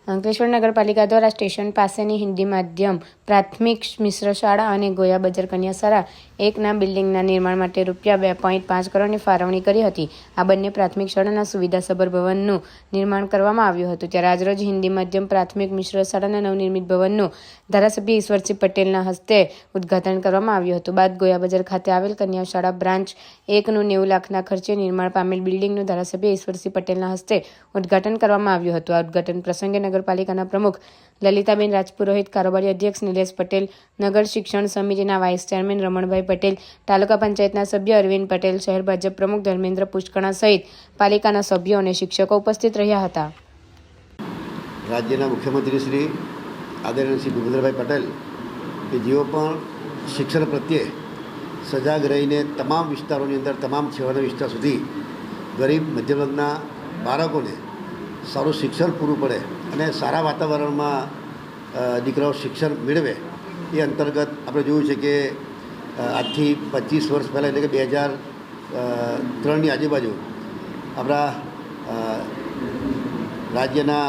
અંકલેશ્વર નગરપાલિકા દ્વારા સ્ટેશન પાસેની હિન્દી માધ્યમ પ્રાથમિક મિશ્ર શાળા અને ગોયા બજાર કન્યા શાળા એકના બિલ્ડિંગના નિર્માણ માટે ₹2.5 કરોડની ફાળવણી કરી હતી. આ બંને પ્રાથમિક શાળાના સુવિધાસભર ભવનનું નિર્માણ કરવામાં આવ્યું હતું. ત્યારે આજરોજ હિન્દી માધ્યમ પ્રાથમિક મિશ્ર શાળાના નવનિર્મિત ભવનનું ધારાસભ્ય ઈશ્વરસિંહ પટેલના હસ્તે ઉદ્ઘાટન કરવામાં આવ્યું હતું. બાદ ગોયા બજાર ખાતે આવેલ કન્યા શાળા બ્રાન્ચ 1નું 90 લાખના ખર્ચે નિર્માણ પામેલ બિલ્ડિંગનું ધારાસભ્ય ઈશ્વરસિંહ પટેલના હસ્તે ઉદ્ઘાટન કરવામાં આવ્યું હતું. આ ઉદ્ઘાટન પ્રસંગે નગરપાલિકાના પ્રમુખ લલિતાબેન રાજપુરોહિત, કારોબારી અધ્યક્ષ નિલેશ પટેલ, નગર શિક્ષણ સમિતિના વાઇસ ચેરમેન રમણભાઈ પટેલ, તાલુકા પંચાયતના સભ્ય અરવિંદ પટેલ, શહેર ભાજપ પ્રમુખ ધર્મેન્દ્ર પુષ્કણા સહિત પાલિકાના સભ્યો અને શિક્ષકો ઉપસ્થિત રહ્યા હતા. રાજ્યના મુખ્યમંત્રી શ્રી આદરણીય શ્રી ભૂપેન્દ્રભાઈ પટેલ કે જેઓ પણ શિક્ષણ પ્રત્યે સજાગ રહીને તમામ વિસ્તારોની અંદર, તમામ છેવાડાના વિસ્તાર સુધી ગરીબ મધ્યમ વર્ગના બાળકોને સારું શિક્ષણ પૂરું પડે અને સારા વાતાવરણમાં દીકરાઓ શિક્ષણ મેળવે એ અંતર્ગત આપણે જોયું છે કે આજથી 25 વર્ષ પહેલાં એટલે કે 2003ની આજુબાજુ આપણા રાજ્યના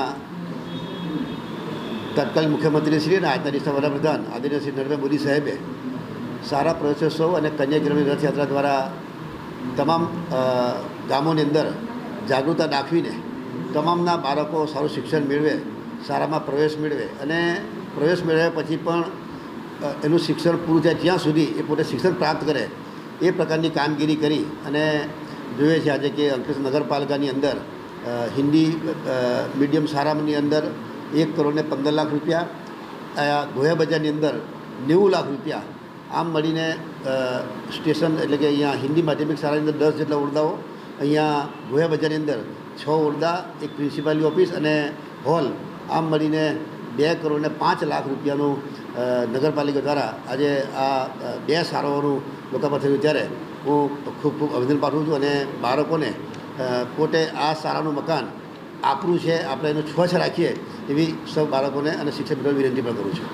તત્કાલીન મુખ્યમંત્રી શ્રી અને આજના દેશના વડાપ્રધાન આદરણીય શ્રી નરેન્દ્ર મોદી સાહેબે સારા પ્રયાસો અને કન્યાકિરણની રથયાત્રા દ્વારા તમામ ગામોની અંદર જાગૃતતા દાખવીને તમામના બાળકો સારું શિક્ષણ મેળવે, શાળામાં પ્રવેશ મેળવે અને પ્રવેશ મેળવ્યા પછી પણ એનું શિક્ષણ પૂરું થાય ત્યાં સુધી એ પોતે શિક્ષણ પ્રાપ્ત કરે એ પ્રકારની કામગીરી કરી અને જોઈએ છે આજે કે અંકલેશ્વર નગરપાલિકાની અંદર હિન્દી મીડિયમ શાળાની અંદર ₹1.15 કરોડ, ગોયા બજારની અંદર ₹90 લાખ, આમ મળીને સ્ટેશન એટલે કે અહીંયા હિન્દી માધ્યમિક શાળાની અંદર 10 જેટલા ઓરડાઓ, અહીંયા ગોયા બજારની અંદર 6 ઓરડા, એક પ્રિન્સિપાલની ઓફિસ અને હોલ, આમ મળીને ₹2.5 લાખ નગરપાલિકા દ્વારા આજે આ 2 શાળાઓનું લોકાર્પણ થયું. ત્યારે હું ખૂબ ખૂબ અભિનંદન પાઠવું છું અને બાળકોને પોતે આ શાળાનું મકાન આપણું છે, આપણે એનું સ્વચ્છ રાખીએ એવી સૌ બાળકોને અને શિક્ષક મિત્રોને વિનંતી પણ કરું છું.